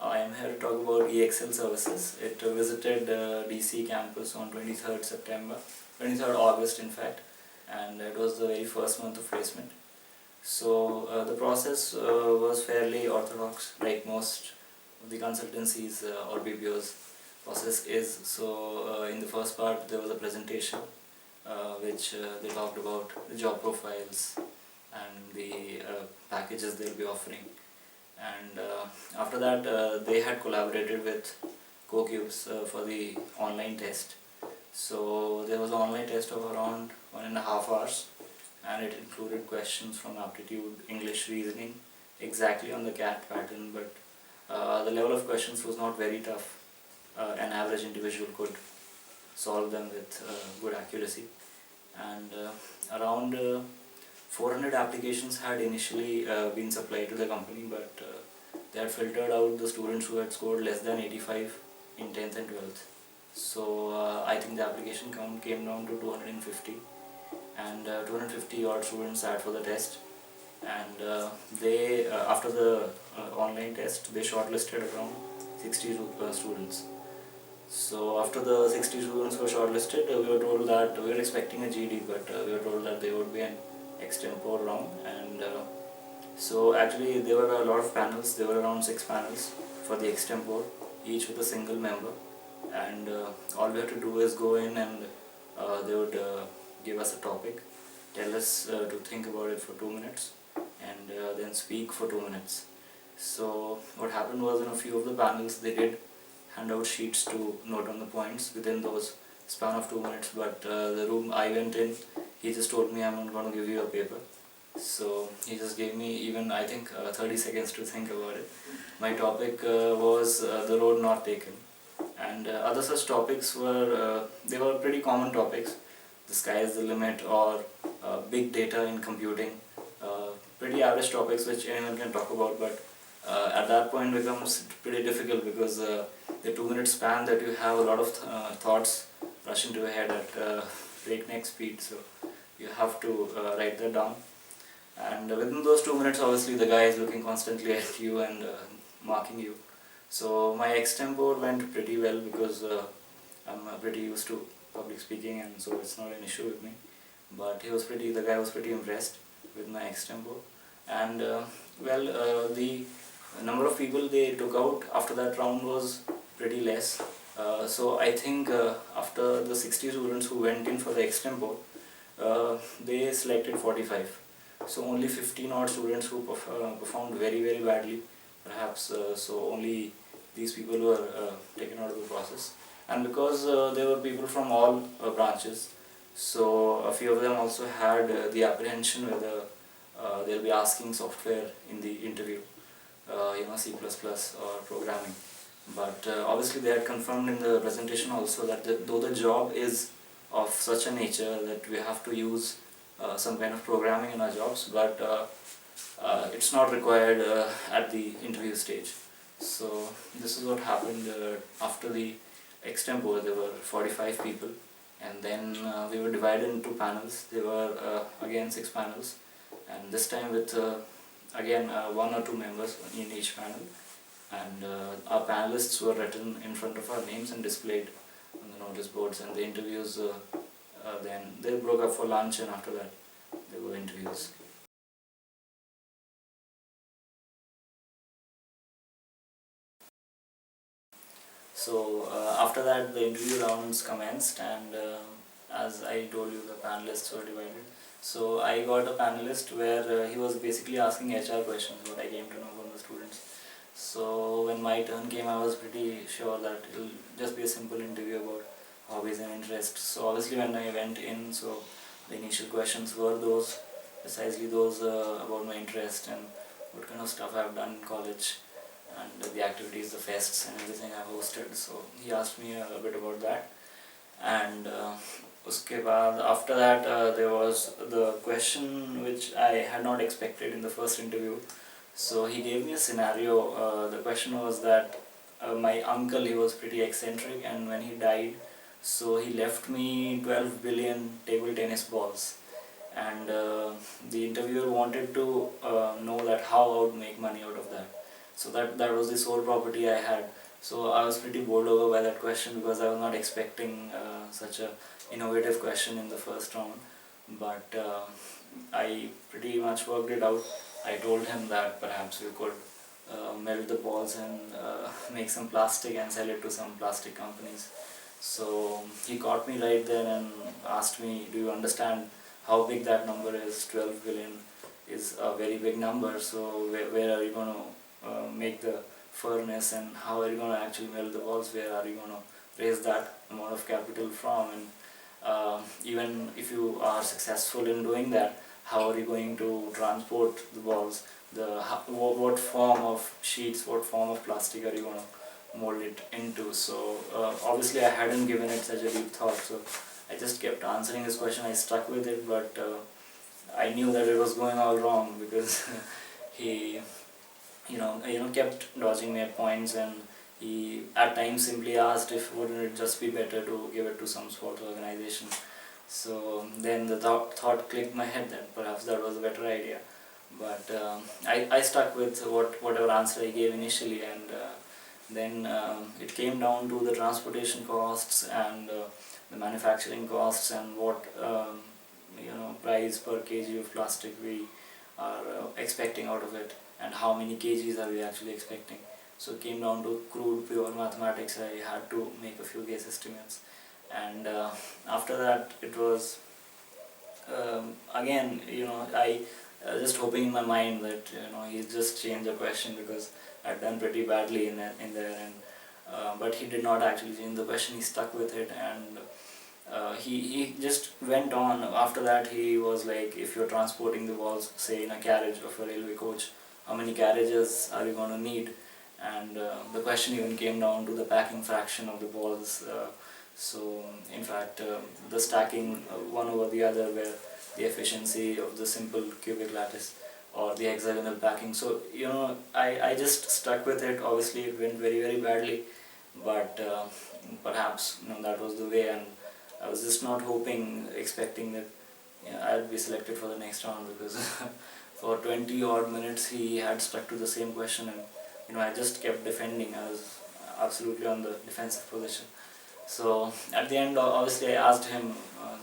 I am here to talk about EXL Services. It visited DC campus on 23rd September, 23rd August in fact, and it was the very first month of placement. So the process was fairly orthodox, like most of the consultancies or BPOs process is. So in the first part there was a presentation which they talked about the job profiles and the packages they'll be offering. And after that they had collaborated with CoCubes for the online test. So there was an online test of around 1.5 hours, and it included questions from aptitude, English, reasoning, exactly on the CAT pattern, but the level of questions was not very tough. An average individual could solve them with good accuracy. And around 400 applications had initially been supplied to the company, but they had filtered out the students who had scored less than 85 in 10th and 12th. So I think the application count came down to 250, and 250 odd students sat for the test. And they after the online test, they shortlisted around 60 students. So after the 60 students were shortlisted, we were told that we were expecting a GD, but we were told that there would be an extempore round. And so actually there were a lot of panels. There were around 6 panels for the extempore, each with a single member. And all we have to do is go in, and they would give us a topic, tell us to think about it for 2 minutes, and then speak for 2 minutes. So what happened was, in a few of the panels they did hand out sheets to note on the points within those span of 2 minutes, but the room I went in, he just told me, I'm not going to give you a paper. So he just gave me even, I think, 30 seconds to think about it. My topic was the road not taken, and other such topics were, they were pretty common topics. The sky is the limit, or big data in computing, pretty average topics which anyone can talk about, but at that point becomes pretty difficult, because the 2-minute span that you have, a lot of thoughts rush into your head at breakneck speed, so you have to write that down. And within those 2 minutes, obviously the guy is looking constantly at you and marking you. So my extempore went pretty well, because I'm pretty used to public speaking, and so it's not an issue with me. But the guy was pretty impressed with my extempore. And the number of people they took out after that round was pretty less. So I think after the 60 students who went in for the extempore, they selected 45. So only 15 odd students who performed very, very badly, perhaps. So only these people were taken out of the process. And because there were people from all branches, so a few of them also had the apprehension whether they'll be asking software in the interview, C++ or programming. But obviously they had confirmed in the presentation also that though the job is of such a nature that we have to use some kind of programming in our jobs, but it's not required at the interview stage. So this is what happened after the extempore. There were 45 people, and then we were divided into panels. There were again 6 panels, and this time with again 1 or 2 members in each panel, and our panelists were written in front of our names and displayed on the notice boards. And the interviews, then they broke up for lunch, and after that there were interviews. So after that the interview rounds commenced, and as I told you, the panelists were divided. So I got a panelist where he was basically asking HR questions, what I came to know from the students. So when my turn came, I was pretty sure that it will just be a simple interview about hobbies and interests. So obviously when I went in, so the initial questions were precisely those about my interest and what kind of stuff I've done in college, and the activities, the fests and everything I've hosted. So he asked me a bit about that. And after that there was the question which I had not expected in the first interview. So he gave me a scenario. The question was that my uncle, he was pretty eccentric, and when he died, so he left me 12 billion table tennis balls. And the interviewer wanted to know that how I would make money out of that. So that was the sole property I had. So I was pretty bowled over by that question because I was not expecting such a innovative question in the first round. But I pretty much worked it out. I told him that perhaps we could melt the balls and make some plastic and sell it to some plastic companies. So he caught me right there and asked me, do you understand how big that number is? 12 billion is a very big number, so where are you going to make the furnace, and how are you going to actually melt the balls? Where are you going to raise that amount of capital from? And even if you are successful in doing that, how are you going to transport the balls? What form of sheets, what form of plastic are you going to mold it into? So obviously I hadn't given it such a deep thought, so I just kept answering his question. I stuck with it, but I knew that it was going all wrong because he kept dodging me at points, and he at times simply asked if wouldn't it just be better to give it to some sports organization. So then the thought clicked my head that perhaps that was a better idea. But I stuck with whatever answer I gave initially, and then it came down to the transportation costs and the manufacturing costs and what price per kg of plastic we are expecting out of it, and how many kgs are we actually expecting. So it came down to crude pure mathematics. I had to make a few guess estimates, and after that it was again, I just hoping in my mind that he just changed the question because I'd done pretty badly in there, and but he did not actually change the question. He stuck with it, and he just went on. After that he was like, if you're transporting the balls, say in a carriage of a railway coach, how many carriages are you going to need? And the question even came down to the packing fraction of the balls. So in fact the stacking one over the other, where the efficiency of the simple cubic lattice or the hexagonal packing. So I just stuck with it. Obviously it went very, very badly, but perhaps that was the way, and I was just not expecting that I'd be selected for the next round, because for 20 odd minutes he had stuck to the same question, and I just kept defending. I was absolutely on the defensive position. So at the end, obviously I asked him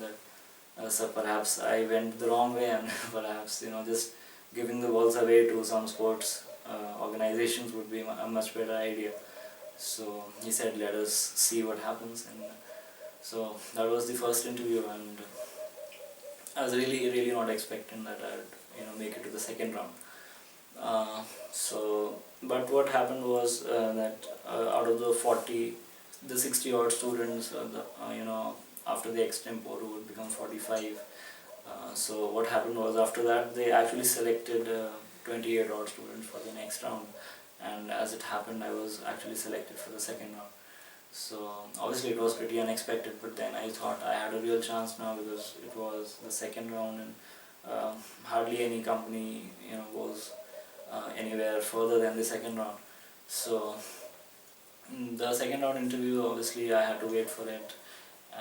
that sir, perhaps I went the wrong way, and perhaps just giving the balls away to some sports organizations would be a much better idea. So he said, let us see what happens. And so that was the first interview, and I was really, really not expecting that I'd make it to the second round. But what happened was that out of the 60 odd students, after the extempore would become 45. So what happened was, after that they actually selected 28 odd students for the next round, and as it happened I was actually selected for the second round. So obviously it was pretty unexpected, but then I thought I had a real chance now, because it was the second round, and hardly any company goes anywhere further than the second round. So the second round interview, obviously I had to wait for it,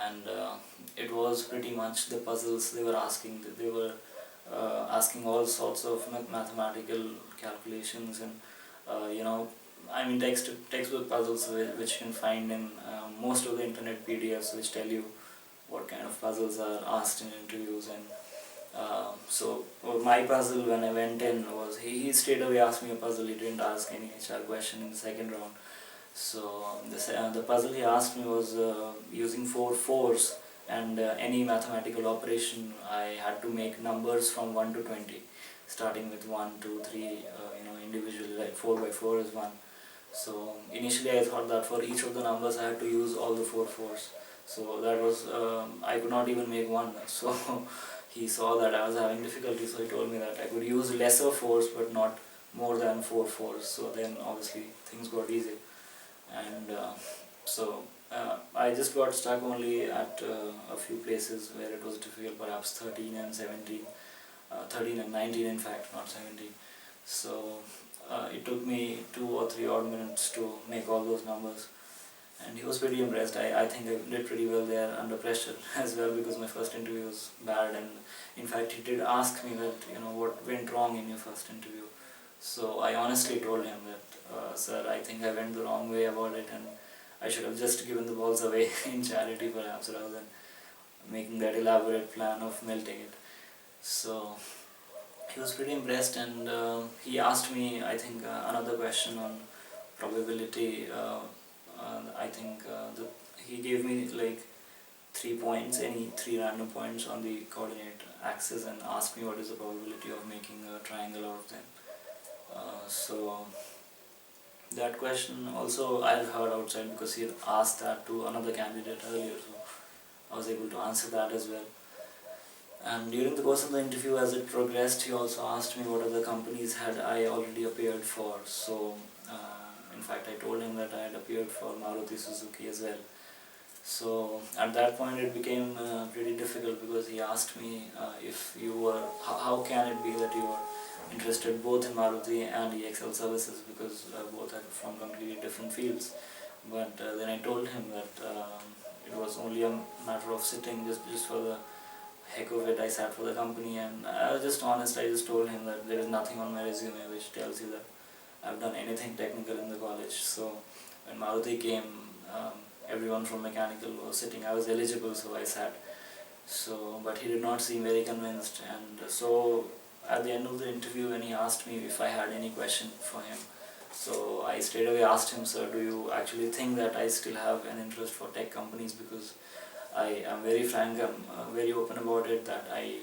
and it was pretty much the puzzles they were asking. They were asking all sorts of mathematical calculations, and textbook puzzles which you can find in most of the internet PDFs, which tell you what kind of puzzles are asked in interviews. And so my puzzle when I went in was, he straight away asked me a puzzle. He didn't ask any HR question in the second round. So the puzzle he asked me was using 4 fours, and any mathematical operation I had to make numbers from 1 to 20, starting with 1, 2, 3, individually, like 4 by 4 is 1. So initially I thought that for each of the numbers I had to use all the 4 fours. So that was, I could not even make one. So he saw that I was having difficulty, so he told me that I could use lesser fours but not more than 4 fours. So then obviously things got easier. And I just got stuck only at a few places where it was difficult, perhaps 13 and 17, 13 and 19 in fact, not 17. So it took me 2 or 3 odd minutes to make all those numbers, and he was pretty impressed. I think I did pretty well there under pressure as well, because my first interview was bad, and in fact he did ask me that what went wrong in your first interview. So I honestly told him that, sir, I think I went the wrong way about it, and I should have just given the balls away in charity perhaps, rather than making that elaborate plan of melting it. So he was pretty impressed, and he asked me, I think, another question on probability. I think he gave me like 3 points, any 3 random points on the coordinate axis, and asked me what is the probability of making a triangle out of them. So that question also I heard outside, because he had asked that to another candidate earlier, so I was able to answer that as well. And during the course of the interview, as it progressed, he also asked me what other companies had I already appeared for. So in fact, I told him that I had appeared for Maruti Suzuki as well. So at that point it became pretty difficult, because he asked me if you were, how can it be that you were interested both in Maruti and EXL Services, because both are from completely different fields. But then I told him that it was only a matter of sitting just for the heck of it. I sat for the company, and I was just honest. I just told him that there is nothing on my resume which tells you that I've done anything technical in the college. So when Maruti came, everyone from mechanical was sitting. I was eligible, so I sat. So, but he did not seem very convinced, and so at the end of the interview, when he asked me if I had any question for him, so I straight away asked him, sir, do you actually think that I still have an interest for tech companies? Because I am very frank, I'm very open about it, that I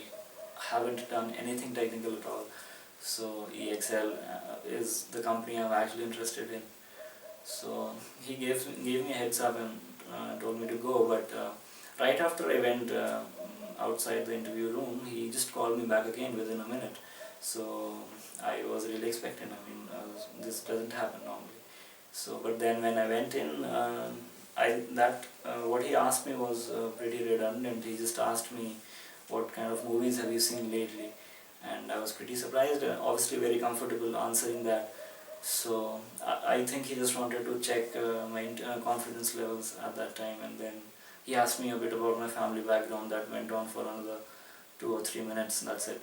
haven't done anything technical at all. So EXL is the company I'm actually interested in. So he gave me a heads up and told me to go, but right after I went outside the interview room, he just called me back again within a minute. So I was really expecting, this doesn't happen normally. So, but then when I went in, what he asked me was pretty redundant. He just asked me, what kind of movies have you seen lately? And I was pretty surprised, obviously very comfortable answering that. So I think he just wanted to check my confidence levels at that time, and then he asked me a bit about my family background. That went on for another 2 or 3 minutes, and that's it.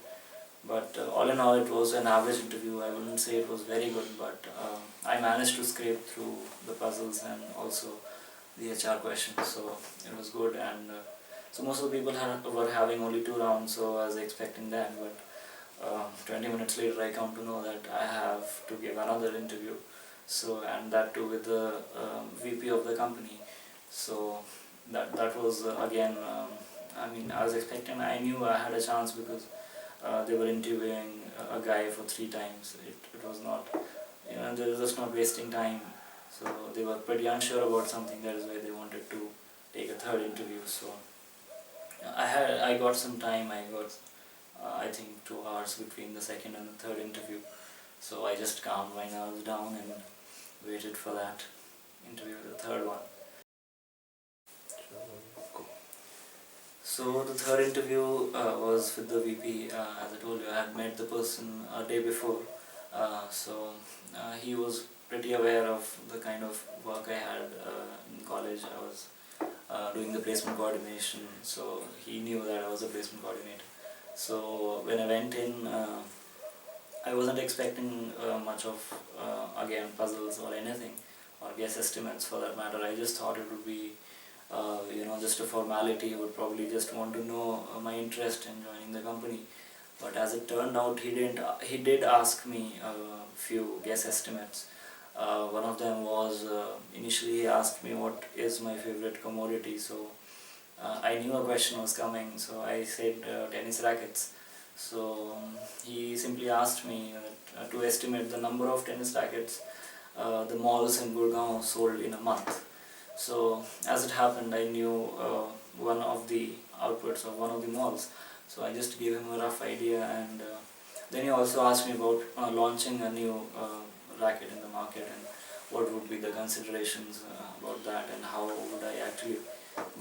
But all in all, it was an average interview. I wouldn't say it was very good, but I managed to scrape through the puzzles and also the HR questions, so it was good. And so most of the people were having only 2 rounds, so I was expecting that, but 20 minutes later I come to know that I have to give another interview, so, and that too with the VP of the company. So that was again, I was expecting, I knew I had a chance, because they were interviewing a guy for 3 times. It was not, they were just not wasting time. So they were pretty unsure about something, that is why they wanted to take a third interview. So I got some time. I got I think 2 hours between the second and the third interview. So I just calmed my nerves down and waited for that interview, the third one. So the third interview was with the VP. As I told you, I had met the person a day before. He was pretty aware of the kind of work I had in college. I was doing the placement coordination, so he knew that I was a placement coordinator. So when I went in, I wasn't expecting much of, again, puzzles or anything, or guess estimates for that matter. I just thought it would be just a formality. He would probably just want to know my interest in joining the company. But as it turned out, he didn't. He did ask me a few guess estimates. One of them was, initially he asked me what is my favorite commodity. So I knew a question was coming, so I said tennis rackets. So he simply asked me to estimate the number of tennis rackets the malls in Gurgaon sold in a month. So as it happened, I knew one of the outputs of one of the malls. So I just gave him a rough idea, and then he also asked me about launching a new racket in the market, and what would be the considerations about that, and how would I actually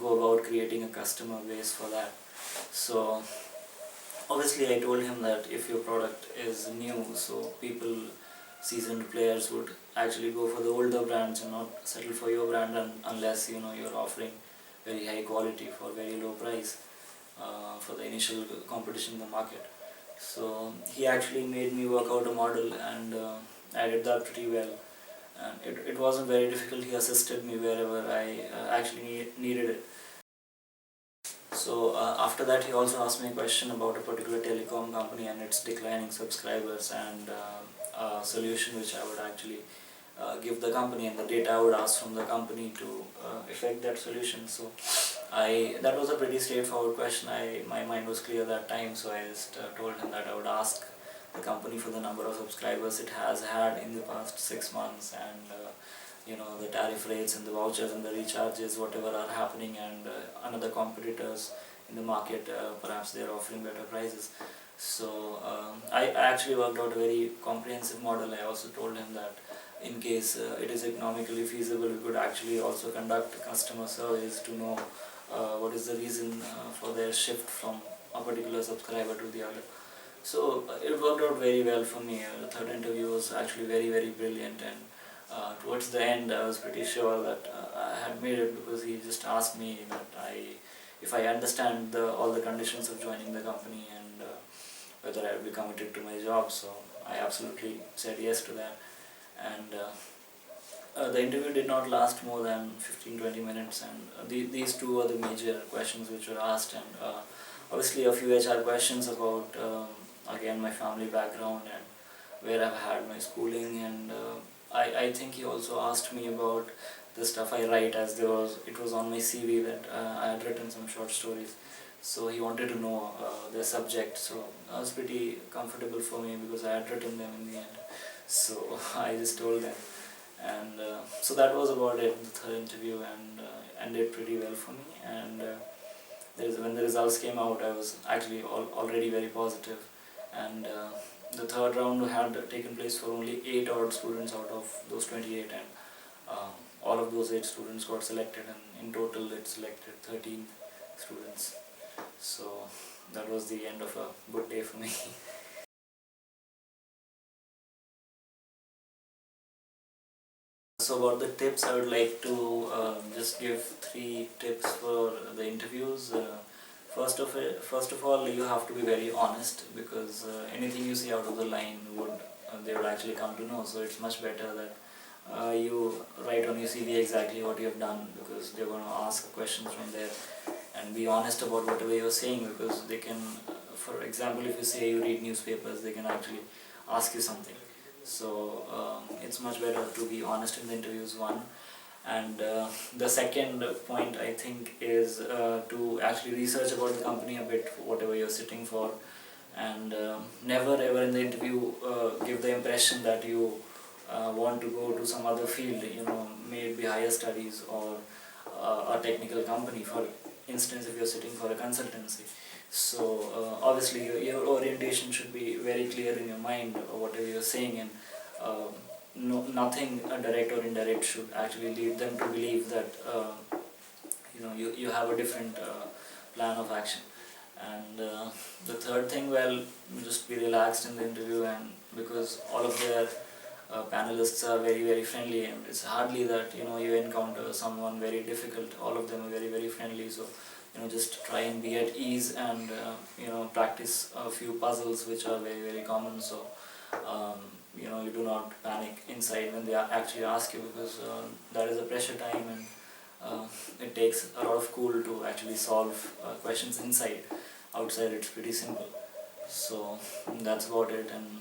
go about creating a customer base for that. So obviously I told him that if your product is new, so people, seasoned players, would actually go for the older brands and not settle for your brand unless you're offering very high quality for very low price for the initial competition in the market. So he actually made me work out a model, and I did that pretty well. And it wasn't very difficult. He assisted me wherever I actually needed it. So after that, he also asked me a question about a particular telecom company and its declining subscribers, and a solution which I would actually give the company, and the data I would ask from the company to effect that solution. So that was a pretty straightforward question. My mind was clear that time, so I just told him that I would ask the company for the number of subscribers it has had in the past 6 months, and the tariff rates and the vouchers and the recharges, whatever are happening, and another competitors in the market, perhaps they are offering better prices. So I actually worked out a very comprehensive model. I also told him that in case it is economically feasible, we could actually also conduct customer surveys to know what is the reason for their shift from a particular subscriber to the other. So it worked out very well for me. The third interview was actually very brilliant, and towards the end I was pretty sure that I had made it, because he just asked me that if I understand all the conditions of joining the company, and whether I would be committed to my job. So I absolutely said yes to that, and the interview did not last more than 15-20 minutes, and these two were the major questions which were asked, and obviously a few HR questions about again my family background and where I've had my schooling, and I think he also asked me about the stuff I write, as it was on my CV that I had written some short stories. So he wanted to know the subject, so that was pretty comfortable for me because I had written them in the end. So I just told them, and so that was about it, the third interview, and ended pretty well for me. And when the results came out, I was actually already very positive, and the third round had taken place for only 8 odd students out of those 28, and all of those 8 students got selected, and in total it selected 13 students. So that was the end of a good day for me. So about the tips, I would like to just give 3 tips for the interviews. First of all, you have to be very honest, because anything you say out of the line they would actually come to know. So it's much better that you write on your CV exactly what you have done, because they're going to ask questions from there, and be honest about whatever you're saying, because they can, for example, if you say you read newspapers, they can actually ask you something. So it's much better to be honest in the interviews, one. And the second point, I think, is to actually research about the company a bit, whatever you're sitting for, and never ever in the interview give the impression that you want to go to some other field, may it be higher studies or a technical company. For instance, if you're sitting for a consultancy, so obviously your orientation should be very clear in your mind, whatever you're saying, and nothing direct or indirect should actually lead them to believe that you have a different plan of action. And the third thing, well, just be relaxed in the interview, and because all of their panelists are very friendly, and it's hardly that you encounter someone very difficult. All of them are very friendly. So just try and be at ease, and practice a few puzzles which are very common. So you do not panic inside when they actually ask you, because that is a pressure time, and it takes a lot of cool to actually solve questions inside. Outside it's pretty simple. So that's about it. And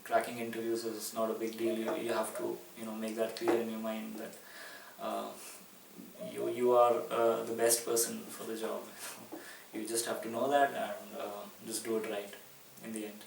cracking interviews is not a big deal. You have to make that clear in your mind that you are the best person for the job. You just have to know that, and just do it right in the end.